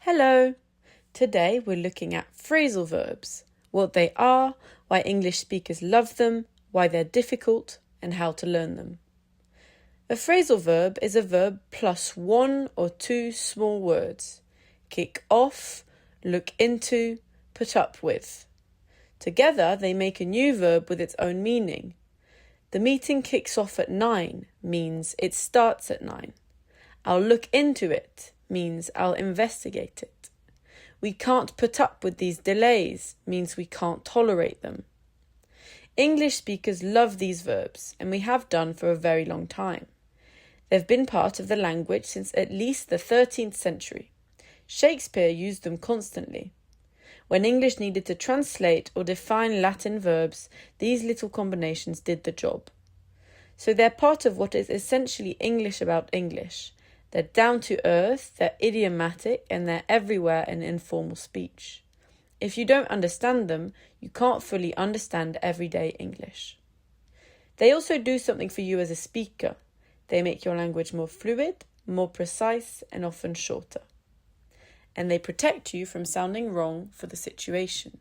Hello! Today we're looking at phrasal verbs, what they are, why English speakers love them, why they're difficult, and how to learn them. A phrasal verb is a verb plus one or two small words. Kick off, look into, put up with. Together they make a new verb with its own meaning. The meeting kicks off at 9 means it starts at 9. I'll look into it means I'll investigate it. We can't put up with these delays means we can't tolerate them. English speakers love these verbs, and we have done for a very long time. They've been part of the language since at least the 13th century. Shakespeare used them constantly. When English needed to translate or define Latin verbs, these little combinations did the job. So they're part of what is essentially English about English. They're down to earth, they're idiomatic, and they're everywhere in informal speech. If you don't understand them, you can't fully understand everyday English. They also do something for you as a speaker. They make your language more fluid, more precise, and often shorter. And they protect you from sounding wrong for the situation.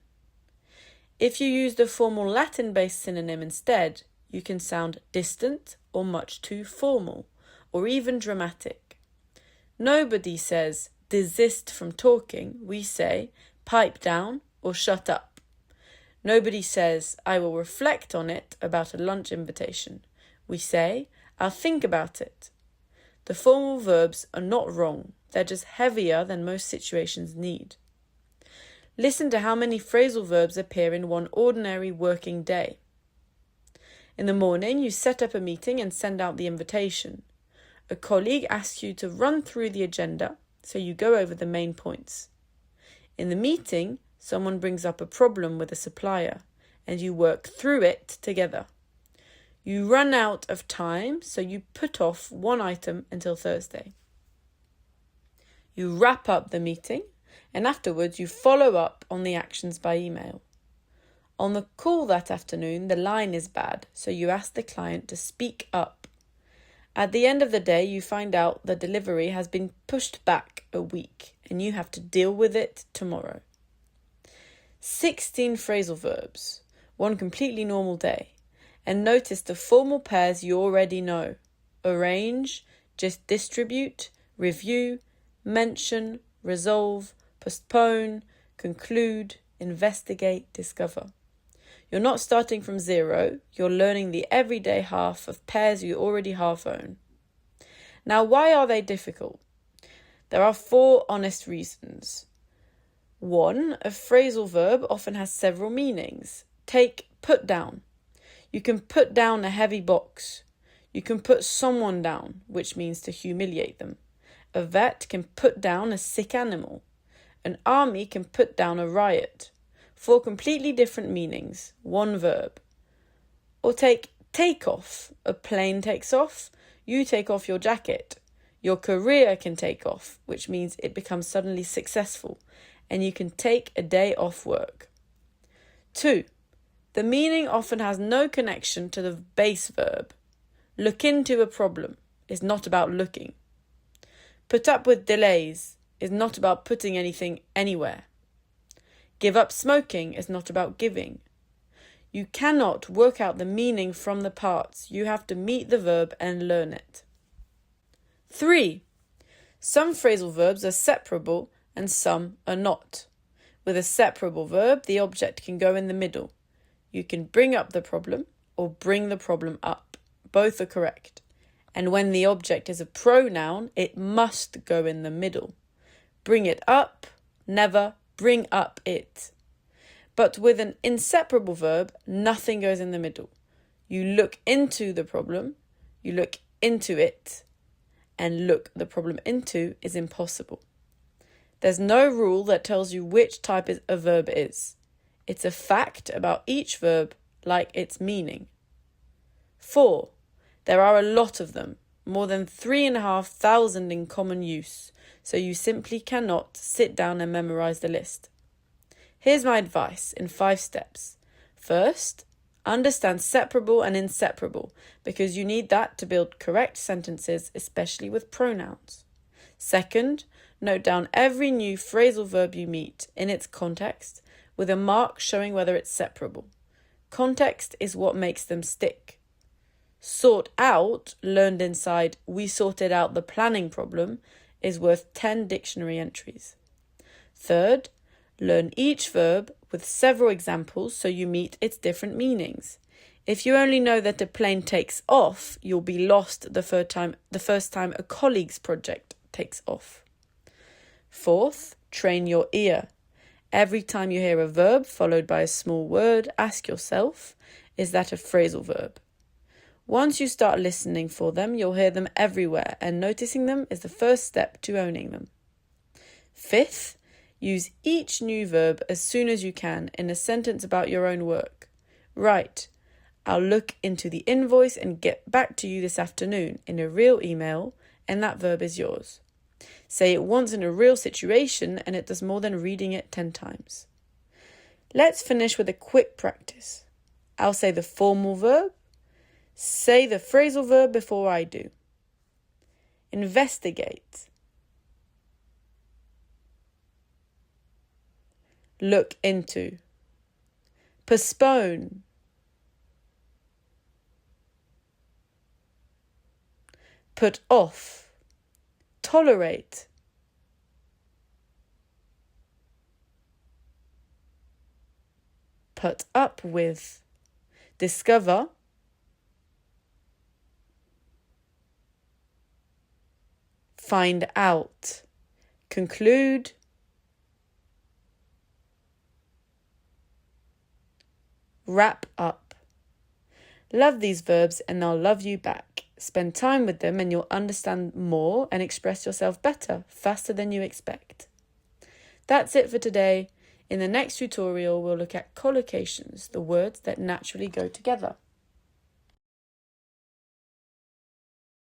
If you use the formal Latin-based synonym instead, you can sound distant or much too formal, or even dramatic. Nobody says desist from talking, we say pipe down or shut up. Nobody says I will reflect on it about a lunch invitation. We say I'll think about it. The formal verbs are not wrong, they're just heavier than most situations need. Listen to how many phrasal verbs appear in one ordinary working day. In the morning, you set up a meeting and send out the invitation. A colleague asks you to run through the agenda, so you go over the main points. In the meeting, someone brings up a problem with a supplier, and you work through it together. You run out of time, so you put off one item until Thursday. You wrap up the meeting, and afterwards you follow up on the actions by email. On the call that afternoon, the line is bad, so you ask the client to speak up. At the end of the day, you find out the delivery has been pushed back a week, and you have to deal with it tomorrow. 16 phrasal verbs, one completely normal day. And notice the formal pairs you already know. Arrange, just distribute, review, mention, resolve, postpone, conclude, investigate, discover. You're not starting from zero, you're learning the everyday half of pairs you already half own. Now, why are they difficult? There are 4 honest reasons. 1, a phrasal verb often has several meanings. Take put down. You can put down a heavy box. You can put someone down, which means to humiliate them. A vet can put down a sick animal. An army can put down a riot. 4 completely different meanings, one verb. Or take off. A plane takes off, you take off your jacket. Your career can take off, which means it becomes suddenly successful, and you can take a day off work. 2, the meaning often has no connection to the base verb. Look into a problem is not about looking. Put up with delays is not about putting anything anywhere. Give up smoking is not about giving. You cannot work out the meaning from the parts. You have to meet the verb and learn it. 3, some phrasal verbs are separable and some are not. With a separable verb, the object can go in the middle. You can bring up the problem or bring the problem up. Both are correct. And when the object is a pronoun, it must go in the middle. Bring it up, never bring up it. But with an inseparable verb, nothing goes in the middle. You look into the problem, you look into it, and look the problem into is impossible. There's no rule that tells you which type a verb is. It's a fact about each verb, like its meaning. 4, there are a lot of them, more than 3,500 in common use, so you simply cannot sit down and memorize the list. Here's my advice in 5 steps. First, understand separable and inseparable, because you need that to build correct sentences, especially with pronouns. Second, Note down every new phrasal verb you meet in its context with a mark showing whether it's separable. Context is what makes them stick. Sort out, learned inside "we sorted out the planning problem," is worth 10 dictionary entries. Third, learn each verb with several examples so you meet its different meanings. If you only know that a plane takes off, you'll be lost the first time a colleague's project takes off. Fourth, train your ear. Every time you hear a verb followed by a small word, ask yourself, is that a phrasal verb? Once you start listening for them, you'll hear them everywhere, and noticing them is the first step to owning them. Fifth, use each new verb as soon as you can in a sentence about your own work. Write, "I'll look into the invoice and get back to you this afternoon," in a real email, and that verb is yours. Say it once in a real situation, and it does more than reading it 10 times. Let's finish with a quick practice. I'll say the formal verb. Say the phrasal verb before I do. Investigate. Look into. Postpone. Put off. Tolerate. Put up with. Discover. Find out. Conclude. Wrap up. Love these verbs and they'll love you back. Spend time with them and you'll understand more and express yourself better, faster than you expect. That's it for today. In the next tutorial, we'll look at collocations, the words that naturally go together.